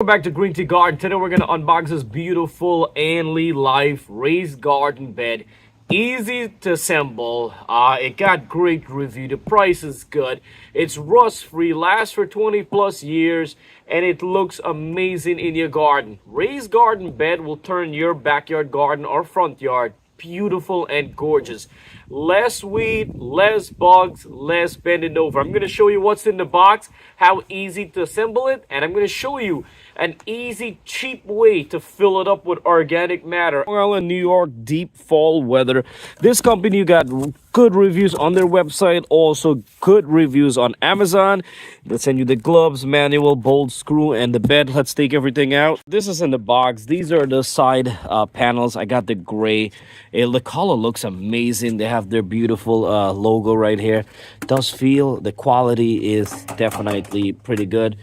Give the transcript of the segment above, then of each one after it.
Welcome back to GreenTGarden. Today we're going to unbox this beautiful Anleolife raised garden bed. Easy to assemble. It got great review. The price is good. It's rust free, lasts for 20 plus years, and it looks amazing in your garden. Raised garden bed will turn your backyard garden or front yard beautiful and gorgeous. Less weed, less bugs, less bending over. I'm going to show you what's in the box, how easy to assemble it, and I'm going to show you an easy, cheap way to fill it up with organic matter. Well, in New York, deep fall weather. This company got good reviews on their website, also good reviews on Amazon. They'll send you the gloves, manual, bolt, screw, and the bed. Let's take everything out. This is in the box. These are the side panels. I got the gray. The color looks amazing. They have their beautiful logo right here. Does feel the quality is definitely pretty good.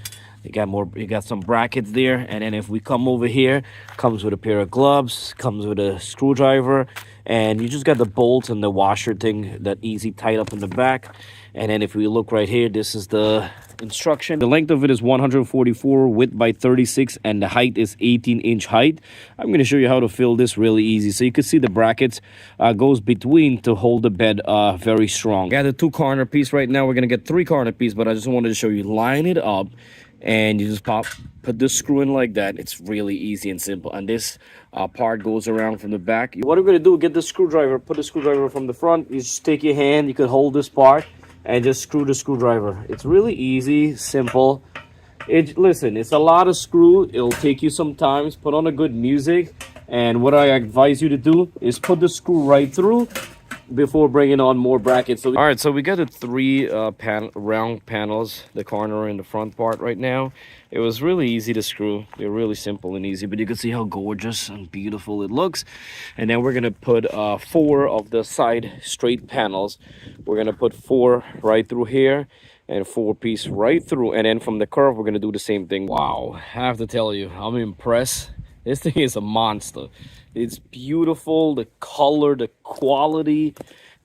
You got some brackets there, and then if we come over here, comes with a pair of gloves, comes with a screwdriver, and you just got the bolts and the washer thing that easy tied up in the back. And then if we look right here, this is the instruction. The length of it is 144, width by 36, and the height is 18-inch height. I'm going to show you how to fill this really easy. So you can see the brackets goes between to hold the bed very strong. Got a 2 corner piece right now. We're going to get 3 corner piece, but I just wanted to show you. Line it up, and you just put this screw in like that. It's really easy and simple, and this part goes around from the back. What I'm going to do, get the screwdriver, put the screwdriver from the front. You just take your hand, you can hold this part and just screw the screwdriver. It's really easy, simple. Listen, it's a lot of screw. It'll take you some time. Put on a good music, and what I advise you to do is put the screw right through before bringing on more brackets. So, all right, so we got the 3 round panels, the corner and the front part right now. It was really easy to screw. They're really simple and easy, but you can see how gorgeous and beautiful it looks. And then we're gonna put 4 of the side straight panels. We're gonna put 4 right through here and 4 piece right through, and then from the curve we're gonna do the same thing. Wow, I have to tell you, I'm impressed. This thing is a monster. It's beautiful, the color, the quality,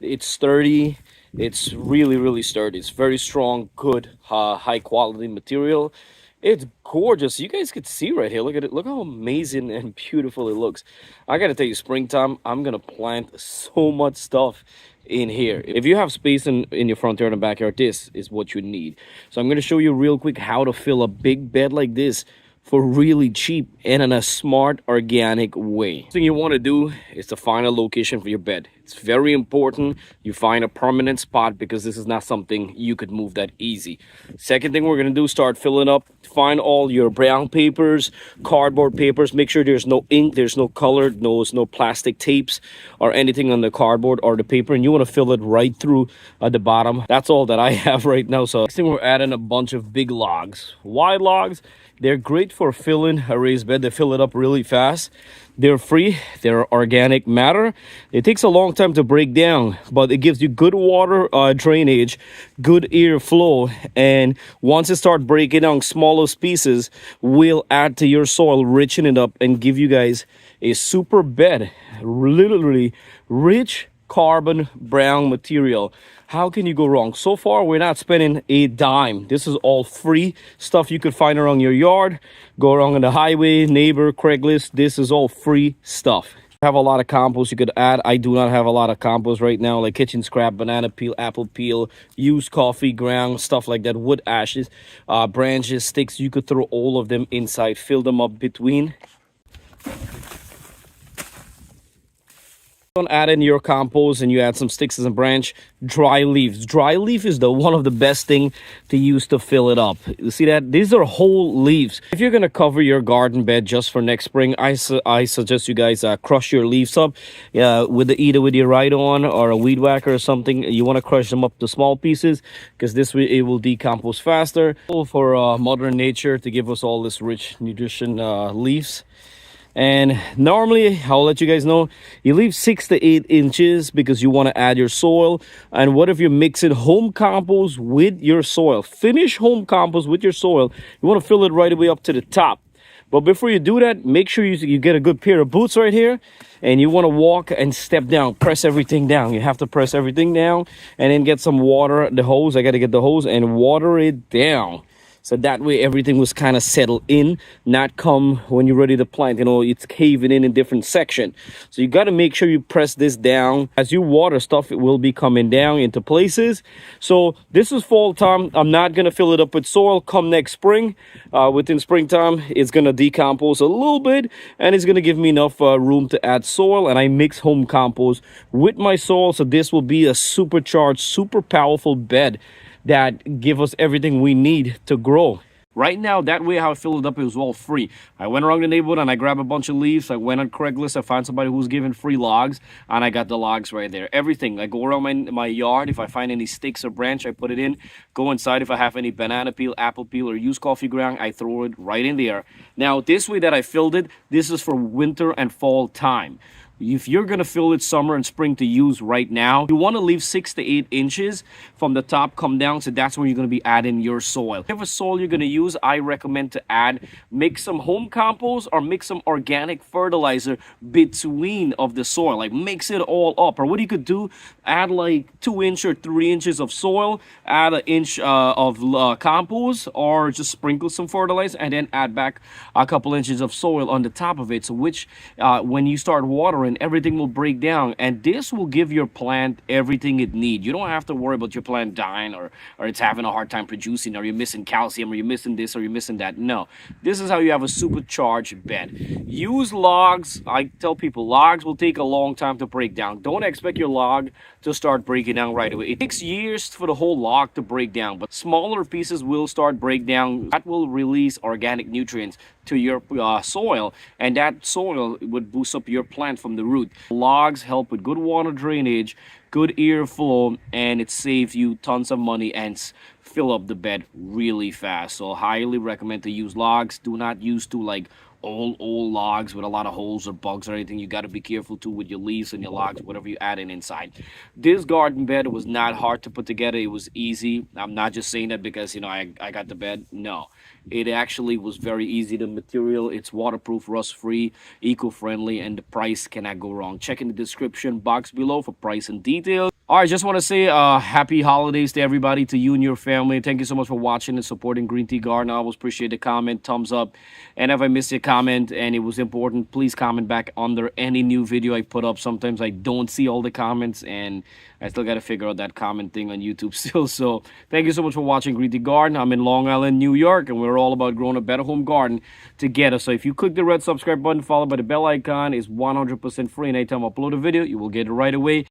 it's sturdy. It's really sturdy. It's very strong, good, high quality material. It's gorgeous. You guys could see right here. Look at it. Look how amazing and beautiful it looks. I gotta tell you, springtime, I'm gonna plant so much stuff in here. If you have space in your front yard and backyard, this is what you need. So I'm gonna show you real quick how to fill a big bed like this for really cheap and in a smart organic way. The thing you want to do is to find a location for your bed. It's very important you find a permanent spot, because this is not something you could move that easy. Second thing we're going to do, start filling up. Find all your brown papers, cardboard papers. Make sure there's no ink, there's no color, there's no plastic tapes or anything on the cardboard or the paper, and you want to fill it right through at the bottom. That's all that I have right now. So next thing, we're adding a bunch of big logs. Why logs? They're great for filling a raised bed. They fill it up really fast. They're free. They're organic matter. It takes a long time to break down, but it gives you good water drainage, good air flow, and once it starts breaking down, smallest pieces will add to your soil, richen it up, and give you guys a super bed. Literally rich carbon brown material. How can you go wrong? So far, we're not spending a dime. This is all free stuff you could find around your yard, go around on the highway, neighbor, Craigslist. This is all free stuff. Have a lot of compost you could add. I do not have a lot of compost right now, like kitchen scrap, banana peel, apple peel, used coffee ground, stuff like that, wood ashes, branches, sticks. You could throw all of them inside, fill them up between. Don't add in your compost and you add some sticks and branch. Dry leaves. Dry leaf is one of the best thing to use to fill it up. You see that? These are whole leaves. If you're gonna cover your garden bed just for next spring, I suggest you guys crush your leaves up with either with your ride-on or a weed whacker or something. You want to crush them up to small pieces, because this way it will decompose faster. For Mother Nature to give us all this rich nutrition leaves. And normally, I'll let you guys know, you leave 6 to 8 inches because you want to add your soil. And what if you're mixing home compost with your soil? Finish home compost with your soil. You want to fill it right away up to the top. But before you do that, make sure you get a good pair of boots right here. And you want to walk and step down, press everything down. You have to press everything down and then get some water, the hose. I got to get the hose and water it down. So that way everything was kind of settled in, not come when you're ready to plant, you know, it's caving in different section. So you got to make sure you press this down. As you water stuff, it will be coming down into places. So this is fall time. I'm not going to fill it up with soil. Come next spring, within springtime, it's going to decompose a little bit, and it's going to give me enough room to add soil. And I mix home compost with my soil, so this will be a supercharged, super powerful bed that give us everything we need to grow. Right now, that way how I filled it up, it was all free. I went around the neighborhood and I grabbed a bunch of leaves. I went on Craigslist, I found somebody who was giving free logs, and I got the logs right there. Everything. I go around my yard. If I find any sticks or branch, I put it in. Go inside. If I have any banana peel, apple peel, or used coffee ground, I throw it right in there. Now, this way that I filled it, this is for winter and fall time. If you're going to fill it summer and spring to use right now, you want to leave 6 to 8 inches from the top come down, so that's where you're going to be adding your soil. Whatever soil you're going to use, I recommend to add, mix some home compost or mix some organic fertilizer between of the soil, like mix it all up. Or what you could do, add like 2 inch or 3 inches of soil, add an inch of compost, or just sprinkle some fertilizer and then add back a couple inches of soil on the top of it, so which when you start watering, everything will break down, and this will give your plant everything it needs. You don't have to worry about your plant dying or it's having a hard time producing, or you're missing calcium, or you're missing this, or you're missing that. No, this is how you have a supercharged bed. Use logs. I tell people logs will take a long time to break down. Don't expect your log to start breaking down right away. It takes years for the whole log to break down, but smaller pieces will start break down. That will release organic nutrients to your soil, and that soil would boost up your plant from the root. Logs help with good water drainage, good airflow, and it saves you tons of money and fill up the bed really fast. So highly recommend to use logs. Do not use to like old logs with a lot of holes or bugs or anything. You got to be careful too with your leaves and your logs, whatever you add in inside. This garden bed was not hard to put together. It was easy. I'm not just saying that because, you know, I got the bed. No, it actually was very easy. The material, it's waterproof, rust free, eco-friendly, and the price cannot go wrong. Check in the description box below for price and details. All right, just want to say happy holidays to everybody, to you and your family. Thank you so much for watching and supporting GreenTGarden. I always appreciate the comment, thumbs up. And if I missed your comment and it was important, please comment back under any new video I put up. Sometimes I don't see all the comments, and I still got to figure out that comment thing on YouTube still. So thank you so much for watching GreenTGarden. I'm in Long Island, New York, and we're all about growing a better home garden together. So if you click the red subscribe button followed by the bell icon, it's 100% free, and anytime I upload a video, you will get it right away.